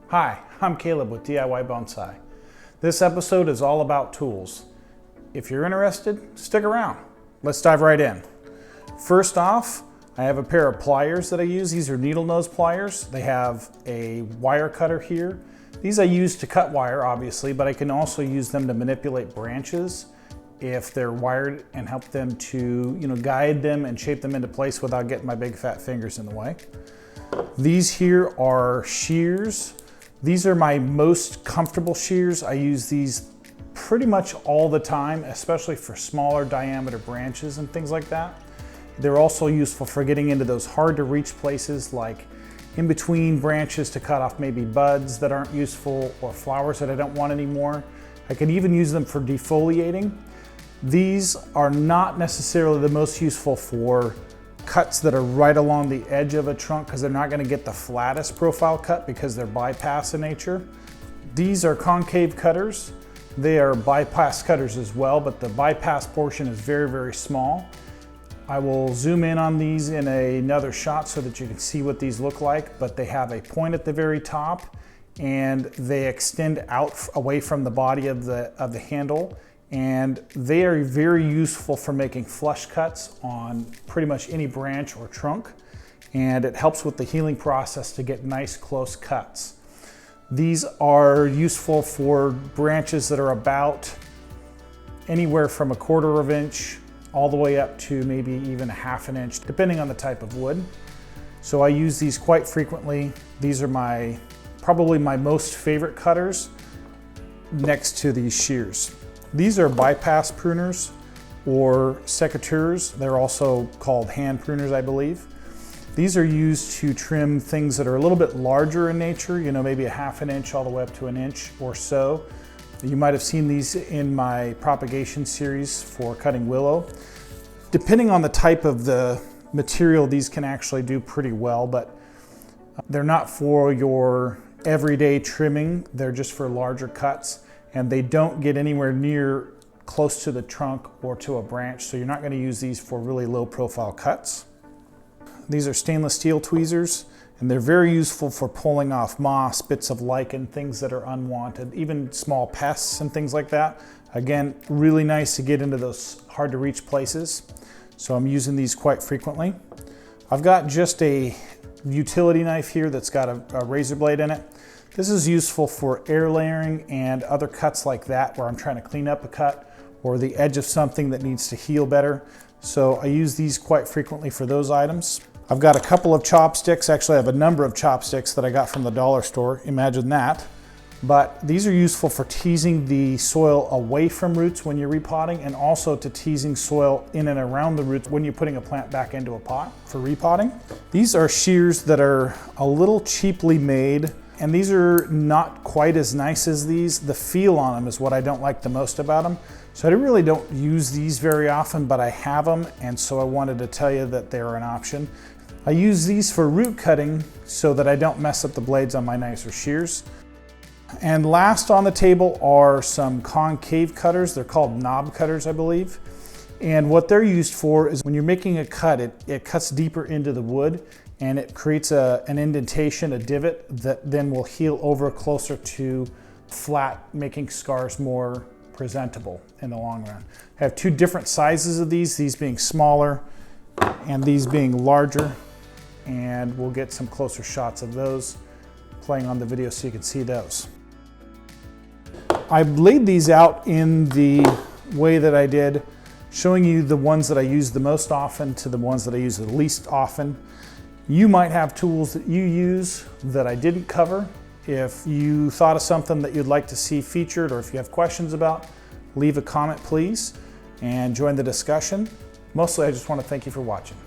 Hi, I'm Caleb with DIY Bonsai. This episode is all about tools. If you're interested, stick around. Let's dive right in. First off, I have a pair of pliers that I use. These are needle nose pliers. They have a wire cutter here. These I use to cut wire, obviously, but I can also use them to manipulate branches if they're wired and help them to, guide them and shape them into place without getting my big fat fingers in the way. These here are shears. These are my most comfortable shears. I use these pretty much all the time, especially for smaller diameter branches and things like that. They're also useful for getting into those hard to reach places like in between branches to cut off maybe buds that aren't useful or flowers that I don't want anymore. I can even use them for defoliating. These are not necessarily the most useful for cuts that are right along the edge of a trunk because they're not going to get the flattest profile cut because they're bypass in nature. These are concave cutters. They are bypass cutters as well, but the bypass portion is very, very small. I will zoom in on these in another shot so that you can see what these look like, but they have a point at the very top and they extend out away from the body of the handle. And they are very useful for making flush cuts on pretty much any branch or trunk. And it helps with the healing process to get nice close cuts. These are useful for branches that are about anywhere from 1/4 inch all the way up to maybe even 1/2 inch, depending on the type of wood. So I use these quite frequently. These are probably my most favorite cutters next to these shears. These are bypass pruners or secateurs. They're also called hand pruners, I believe. These are used to trim things that are a little bit larger in nature, maybe 1/2 inch all the way up to 1 inch or so. You might have seen these in my propagation series for cutting willow. Depending on the type of the material, these can actually do pretty well, but they're not for your everyday trimming. They're just for larger cuts. And they don't get anywhere near close to the trunk or to a branch, so you're not going to use these for really low profile cuts. These are stainless steel tweezers, and they're very useful for pulling off moss, bits of lichen, things that are unwanted, even small pests and things like that. Again, really nice to get into those hard to reach places, so I'm using these quite frequently. I've got just a utility knife here that's got a razor blade in it. This is useful for air layering and other cuts like that where I'm trying to clean up a cut or the edge of something that needs to heal better. So I use these quite frequently for those items. I've got a couple of chopsticks. Actually, I have a number of chopsticks that I got from the dollar store. Imagine that. But these are useful for teasing the soil away from roots when you're repotting, and also to teasing soil in and around the roots when you're putting a plant back into a pot for repotting. These are shears that are a little cheaply made, and these are not quite as nice as these. The feel on them is what I don't like the most about them. So I really don't use these very often, but I have them, and so I wanted to tell you that they're an option. I use these for root cutting so that I don't mess up the blades on my nicer shears. And last on the table are some concave cutters. They're called knob cutters, I believe. And what they're used for is when you're making a cut, it cuts deeper into the wood and it creates an indentation, a divot that then will heal over closer to flat, making scars more presentable in the long run. I have two different sizes of these being smaller and these being larger. And we'll get some closer shots of those playing on the video so you can see those. I've laid these out in the way that I did, showing you the ones that I use the most often to the ones that I use the least often. You might have tools that you use that I didn't cover. If you thought of something that you'd like to see featured, or if you have questions about, leave a comment please and join the discussion. Mostly I just want to thank you for watching.